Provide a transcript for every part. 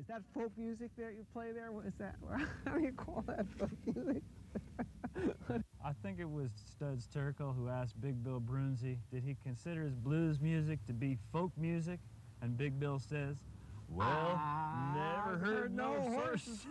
Is that folk music that you play there? What is that? How do you call that folk music? I think it was Studs Terkel who asked Big Bill Brunzi, did he consider his blues music to be folk music? And Big Bill says, well, never heard no horses.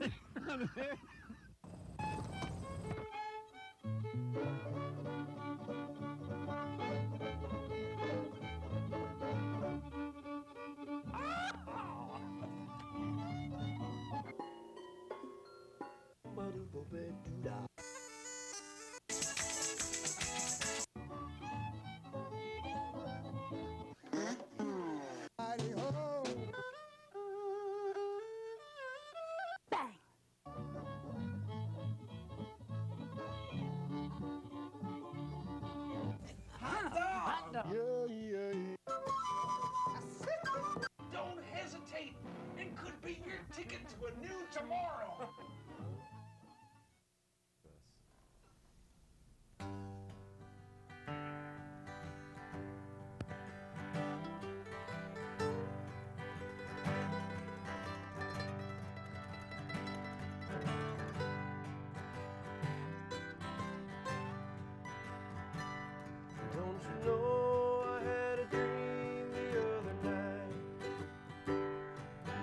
Don't hesitate. It could be your ticket to a new tomorrow. Don't you know I had a dream the other night?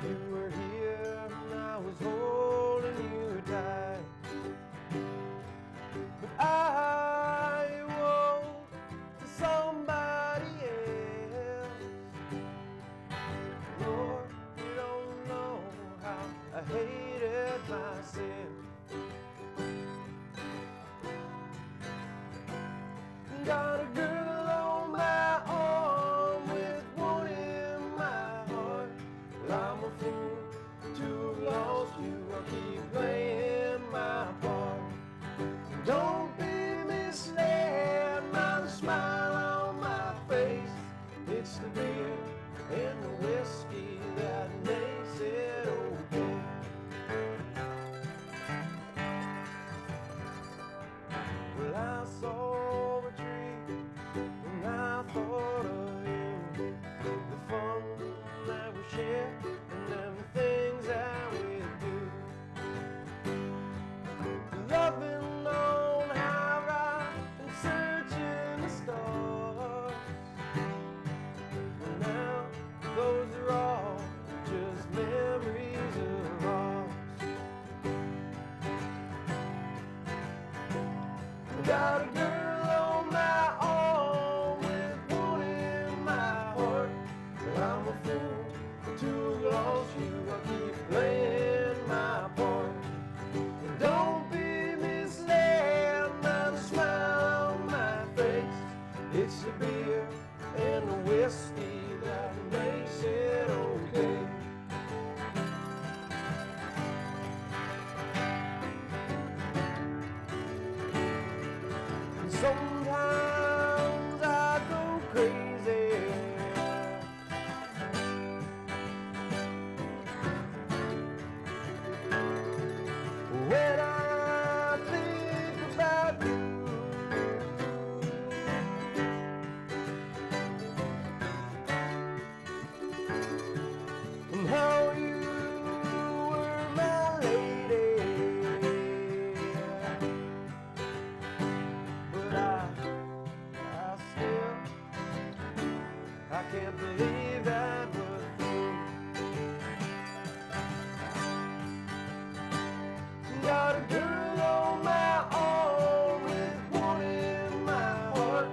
You were here and I was holding you tight. But I woke to somebody else. Lord, you don't know how I hated myself. Got a girl on my arm with one in my heart. Well, I'm a fool to have lost you. I'll keep playing my part. Don't be misled by the smile on my face. It's the beer and the whiskey that makes it okay. Well, I saw a tree and I thought of you, the fun that we share and the things that we do. Loving on high rock and searching the stars. And now those are all just memories of ours. Got a girl on my arm with one in my heart. Well, I'm a fool to have lost you. I keep playing my part. Don't be misled by the smile on my face. It's the beer and the whiskey that makes it okay. Sometimes I go crazy when I think about you. And how you were my lady. But I can't believe that we're through. Got a girl on my arm with one in my heart.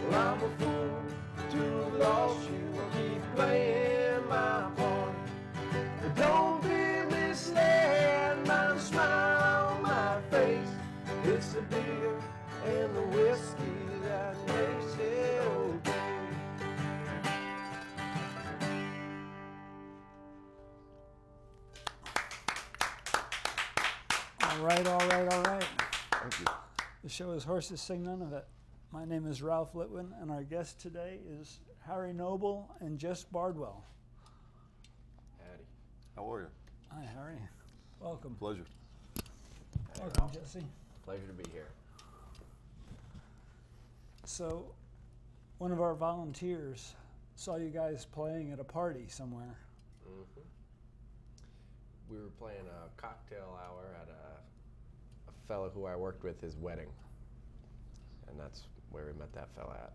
Well, I'm a fool to have lost you. I keep playing my part. But don't be misled by the smile on my face. It's the beer and the whiskey that makes it okay. All right. Thank you. The show is Horses Sing None of It. My name is Ralph Litwin, and our guest today is Harry Noble and Jess Bardwell. Howdy. How are you? Hi, Harry. Welcome. Pleasure. Welcome, Jesse. Pleasure to be here. So, one of our volunteers saw you guys playing at a party somewhere. Mm-hmm. We were playing a cocktail hour at a fellow who I worked with, his wedding. And that's where we met that fella at.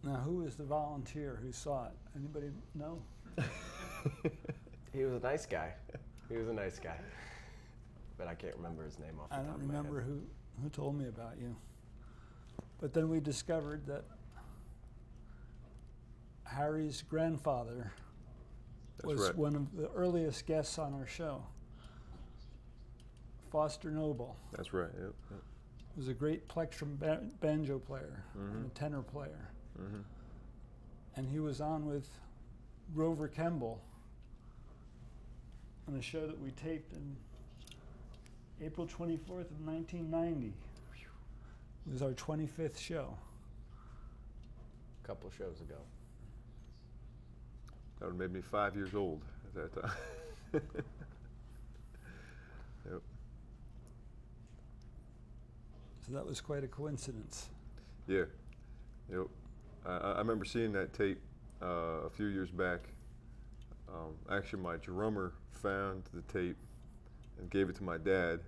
Now, who was the volunteer who saw it? Anybody know? He was a nice guy. He was a nice guy. But I can't remember his name off the I top don't of my remember head. who told me about you. But then we discovered that Harry's grandfather was right. one of the earliest guests on our show. Foster Noble That's right. Yep. Yep. was a great plectrum banjo player and a tenor player. Mm-hmm. And he was on with Grover Kemble on a show that we taped in April 24th of 1990. It was our 25th show. A couple shows ago. That would have made me 5 years old at that time. Yep. So that was quite a coincidence. Yeah. Yep. I remember seeing that tape a few years back. Actually, my drummer found the tape and gave it to my dad,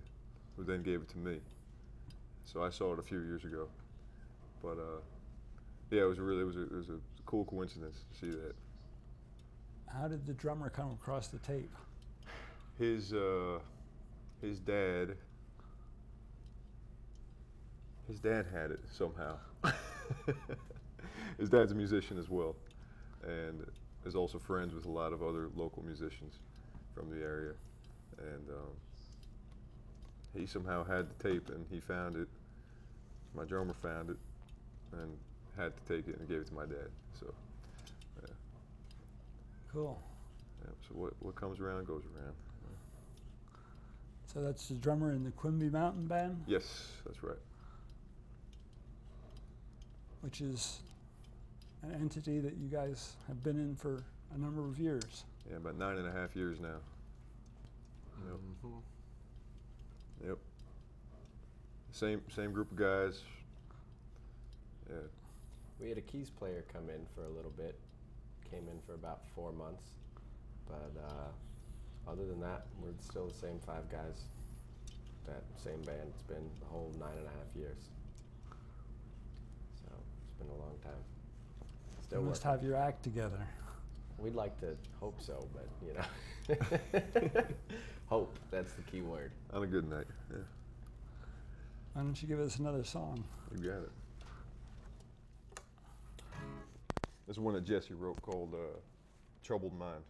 who then gave it to me. So I saw it a few years ago. But yeah, it was a cool coincidence to see that. How did the drummer come across the tape? His dad had it somehow. His dad's a musician as well, and is also friends with a lot of other local musicians from the area. And he somehow had the tape, and he found it. My drummer found it, and had to take it and gave it to my dad. So, yeah. Cool. Yeah, so what comes around goes around. So that's the drummer in the Quimby Mountain Band, Yes, that's right. which is an entity that you guys have been in for a number of years. Yeah, about 9.5 years now. Yep. Mm-hmm. Yep. Same group of guys. Yeah. We had a keys player come in for a little bit. Came in for about 4 months. But other than that, we're still the same 5 guys. That same band. It's been the whole 9.5 years. So it's been a long time. Still You must working. have your act together. We'd like to hope so, but you know. Hope, that's the key word. On a good night. Yeah. Why don't you give us another song? You got it. This is one that Jesse wrote called Troubled Mind.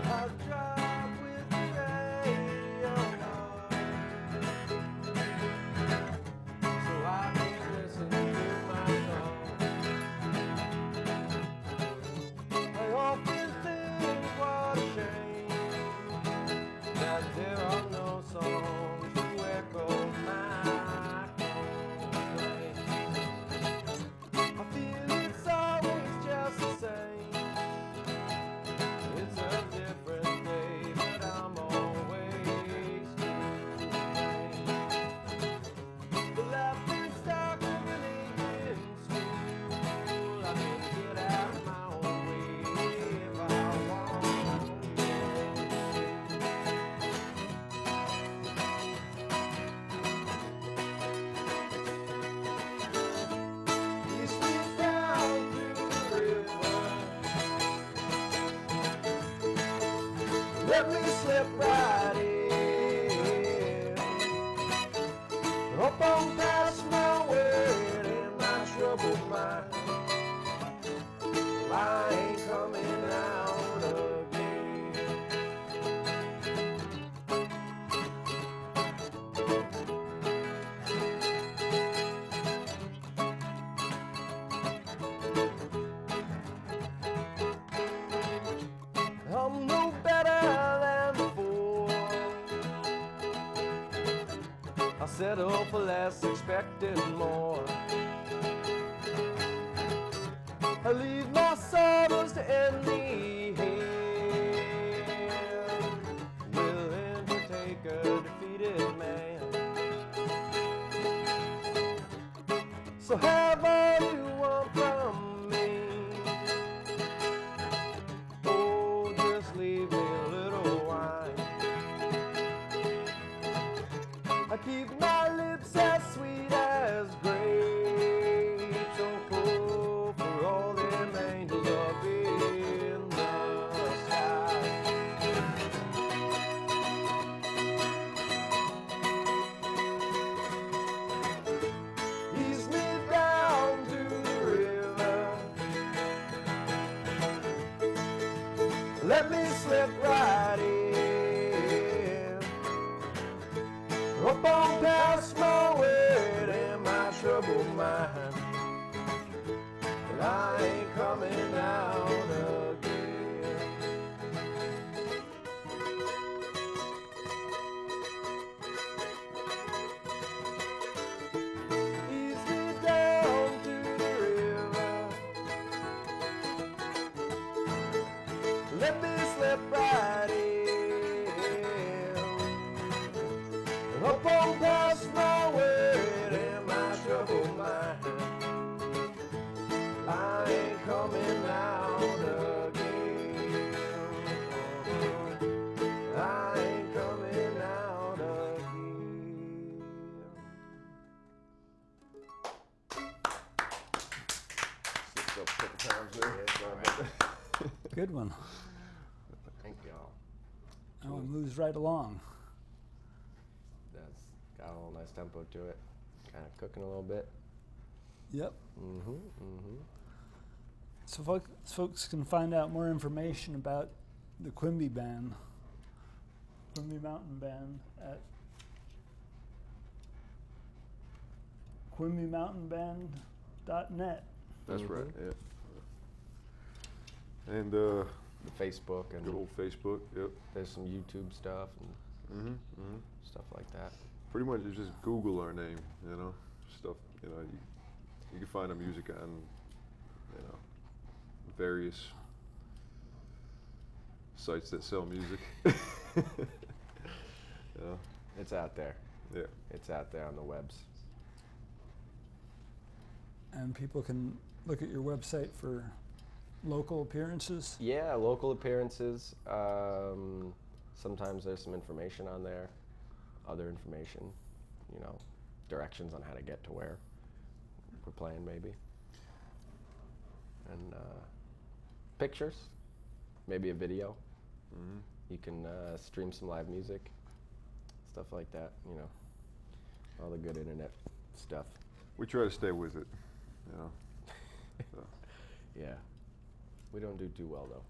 I drive with the radio on, so I can listen to my song. I often think what a shame that there are no songs to echo my complaint. I feel it's always just the same. It's a different day, but I'm always to blame. The laughter stopped in school. I can get out of my own way if I want to. You slip down through the river. Let me slip right in. Up on past my word and my troubled mind. I ain't coming out again. I'm no better than before. I'll settle for less, expecting more. I leave my sorrows to any hand, willing to take a defeated man. So have all you want from me. Oh, just leave me a little wine. I keep my lips as sweet as grapes. Oh, for all them angels up in the sky. Ease me down to the river. Let me slip right in. Up on past my word and my troubled mind. And I ain't coming out again. Ease me down to the river. Let me slip right in. Up on past my word and my troubled mind. I ain't coming out again. I ain't coming out again. Slipped up a couple times there. Good one. Thank y'all. That one moves right along. That's got a little nice tempo to it. Kind of cooking a little bit. Yep. Mm-hmm. So folks can find out more information about the Quimby Band, Quimby Mountain Band, at quimbymountainband.net. That's right, Mhm. yeah. And The Facebook and good old Facebook, yep. there's some YouTube stuff and stuff like that. Pretty much you just Google our name, you know, stuff, you know, you can find the music on, you know, various sites that sell music. You know, It's out there. yeah. It's out there on the webs. And people can look at your website for local appearances. Yeah, local appearances. Sometimes there's some information on there, other information, you know, directions on how to get to where we're playing maybe. And pictures, maybe a video. Mm-hmm. You can stream some live music, stuff like that, you know, all the good internet stuff. We try to stay with it, you know. So. Yeah, we don't do too well though.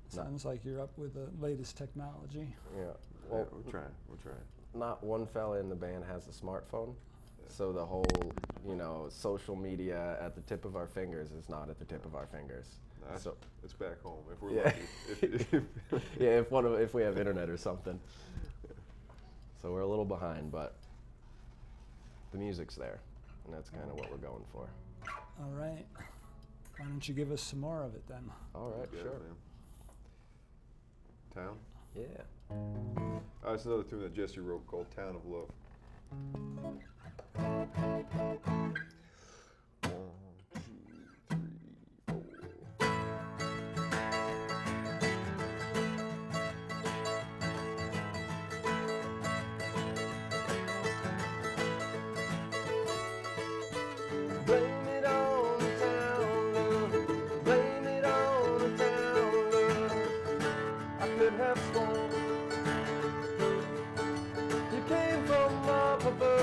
Sounds like you're up with the latest technology. Yeah, Yeah, well, we're trying. not one fella in the band has a smartphone, so the whole, you know, social media at the tip of our fingers is not at the tip of our fingers. Nah, So it's back home if we're Yeah. lucky. yeah, if we have internet or something. So we're a little behind, but the music's there, and that's kind of what we're going for. All right. Why don't you give us some more of it then? All right, Yeah, sure. man. Town? Yeah. It's another tune that Jesse wrote called Town of Love. 1, 2, 3, 4. Blame it on the town, love. Blame it on the town, love. I could have sworn you came from up above.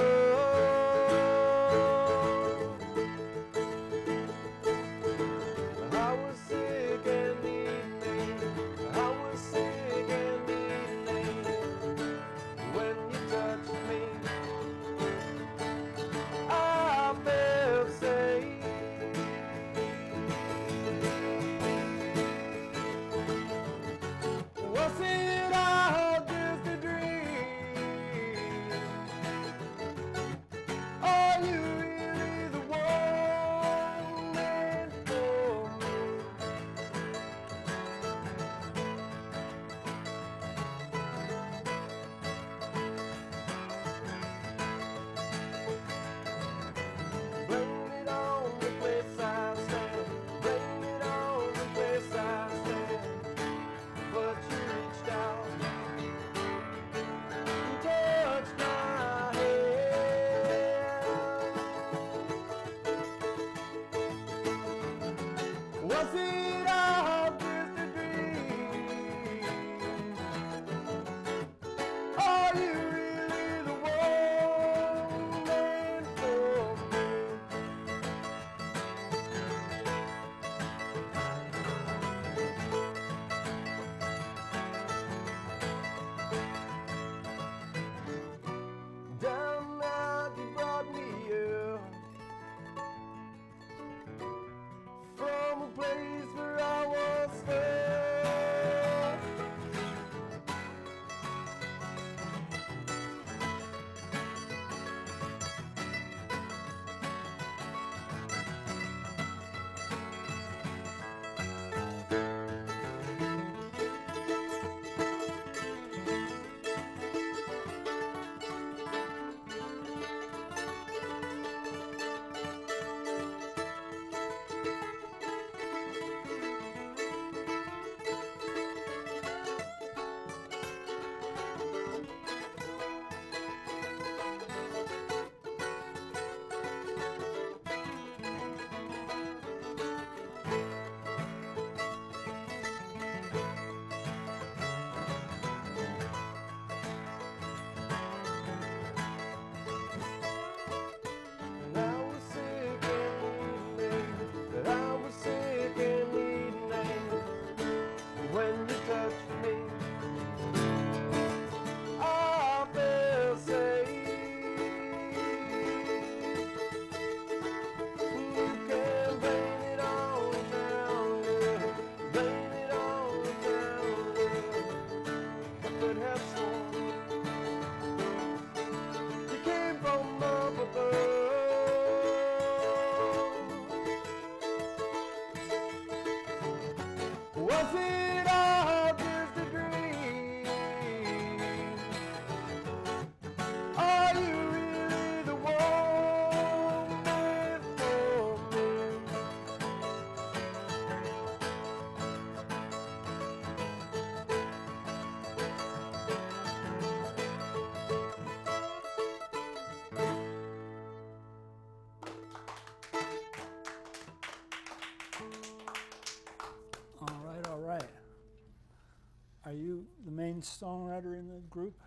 Are you the main songwriter in the group,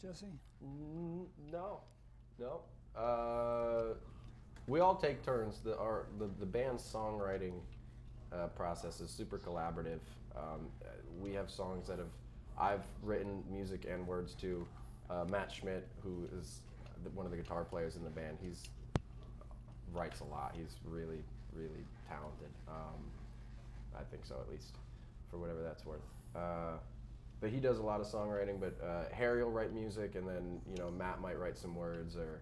Jesse? No. We all take turns. The band's songwriting process is super collaborative. We have songs that I've written music and words to. Matt Schmidt, who is one of the guitar players in the band, he's writes a lot. He's really, really talented. I think so, at least, for whatever that's worth. But he does a lot of songwriting. But Harry will write music, and then Matt might write some words, or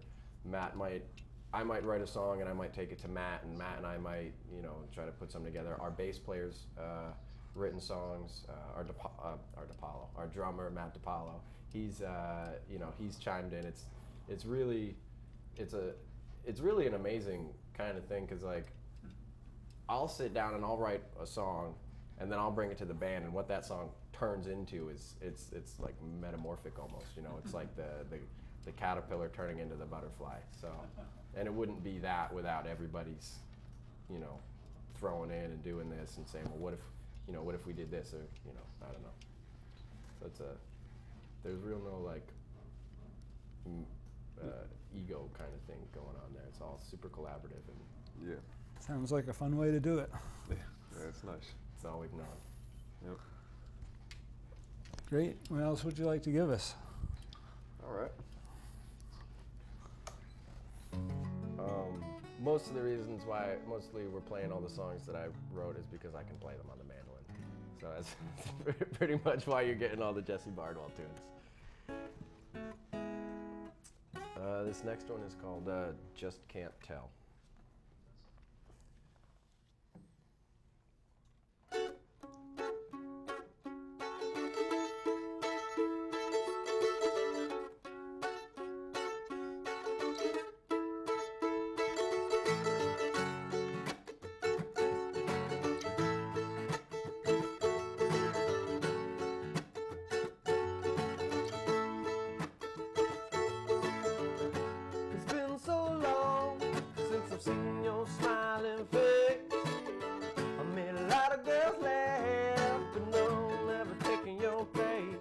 I might write a song and I might take it to Matt, and Matt and I might try to put something together. Our bass player's written songs. Our drummer Matt DiPaolo. He's he's chimed in. It's really an amazing kind of thing, because like I'll sit down and I'll write a song, and then I'll bring it to the band, and what that song turns into is it's like metamorphic almost. It's like the caterpillar turning into the butterfly. So, and it wouldn't be that without everybody's throwing in and doing this and saying, well, what if we did this, or I don't know. So there's real no like ego kind of thing going on there. It's all super collaborative, and Yeah. Sounds like a fun way to do it. Yeah, that's nice. it's all we've known. Yep. Great. What else would you like to give us? All right. Most of the reasons why mostly we're playing all the songs that I wrote is because I can play them on the mandolin. So that's pretty much why you're getting all the Jesse Bardwell tunes. This next one is called Just Can't Tell. It's been so long since I've seen your smiling face. I made a lot of girls laugh, but no, never taking your place.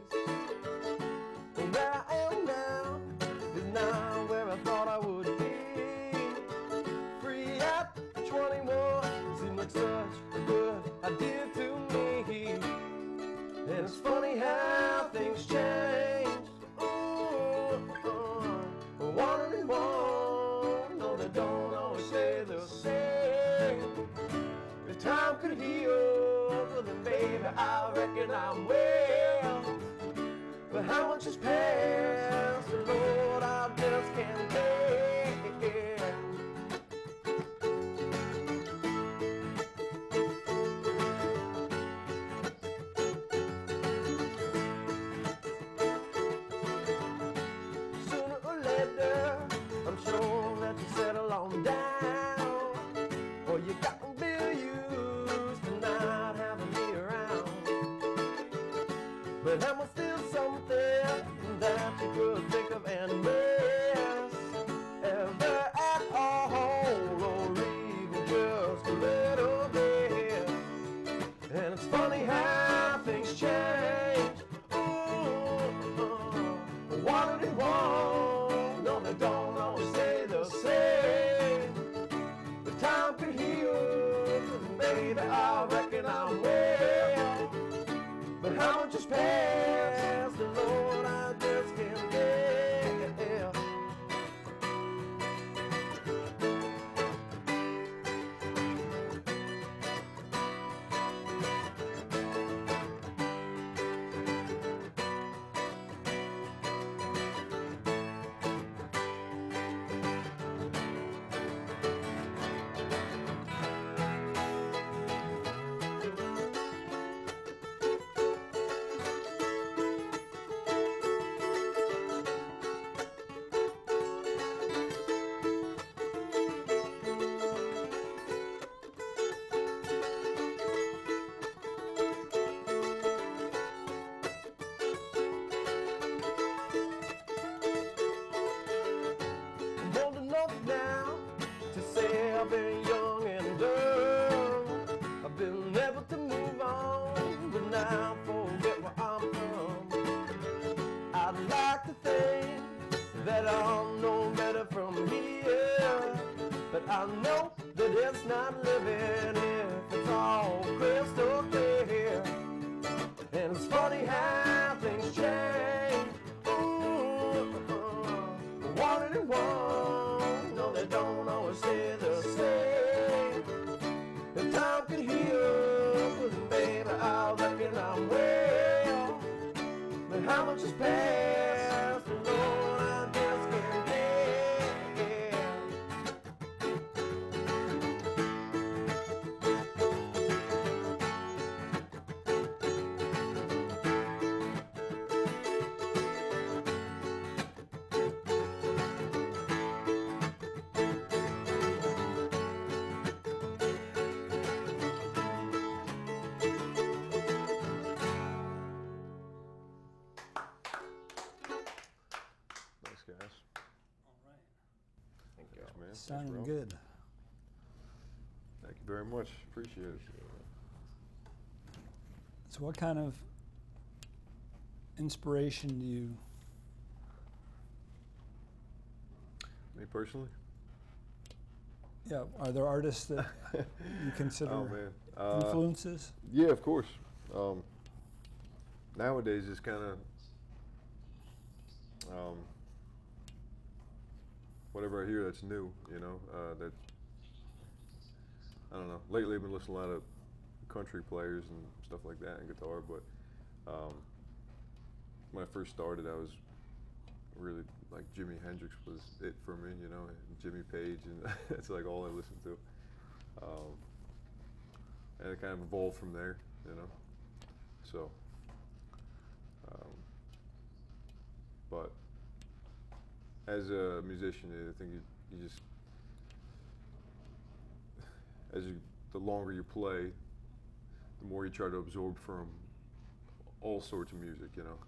And where I am now is not where I thought I would be. Free at 21 seemed like such a good idea to me. And it's funny how things change. One and one, no, they don't always stay the same. If time could heal, well, then baby, I reckon I will. But how much has passed, Lord, I just can't tell. Sooner or later, I'm sure that you settle on down, or you gotten real used to not having me around. But am I still something that you could think of and miss? Ever at all, or even just a little bit? And it's funny how things change. One and one, no, they don't always stay the same. The time could heal, baby, I reckon I will. But how much has passed? Sounding Ralph. good. Thank you very much. Appreciate it. So what kind of inspiration do you, Me personally? yeah, are there artists that you consider Oh man. influences? Yeah, of course. Nowadays, it's kind of whatever I hear that's new. You know, that I don't know. Lately, I've been listening to a lot of country players and stuff like that and guitar. But when I first started, I was really like Jimi Hendrix was it for me. You know, and Jimmy Page, and that's like all I listened to. And it kind of evolved from there. You know, so. But as a musician, I think you just, the longer you play, the more you try to absorb from all sorts of music, you know.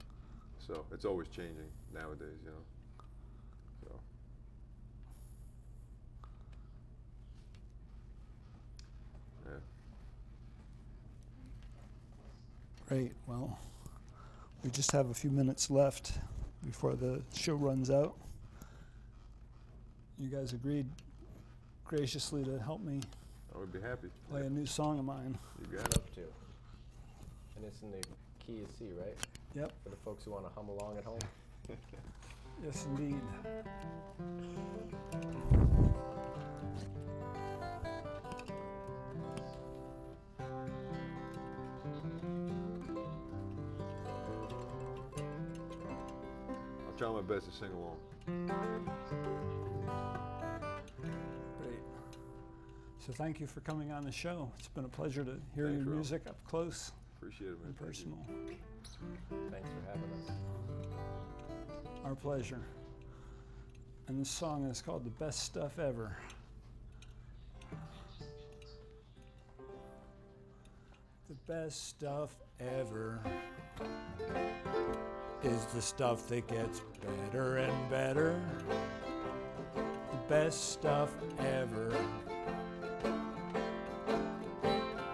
So it's always changing nowadays, you know. So. Yeah. Great. Well, we just have a few minutes left before the show runs out. You guys agreed graciously to help me I would be happy. play a new song of mine. You got I'd it. love to. And it's in the key of C, right? Yep. For the folks who want to hum along at home. Yes, indeed. I'll try my best to sing along. Great. So thank you for coming on the show. It's been a pleasure to hear Thanks, your Ralph. music up close Appreciate it, man. and Thank you. personal. Thanks for having us. Our pleasure. And this song is called The Best Stuff Ever. The best stuff ever is the stuff that gets better and better. The best stuff ever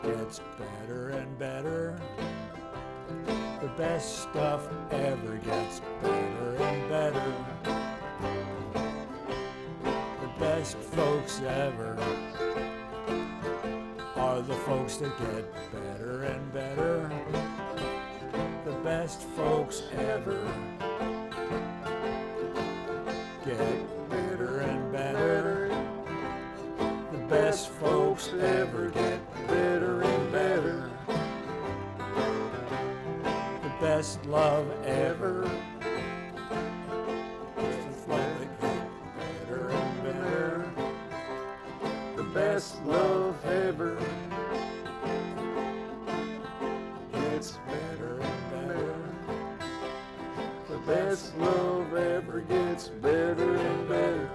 gets better and better. The best stuff ever gets better and better. The best folks ever are the folks that get better and better. The best folks ever get better and better. The best folks ever get better and better. The best love ever is the love that gets better and better. The best love ever gets better and better. The best love ever gets better and better.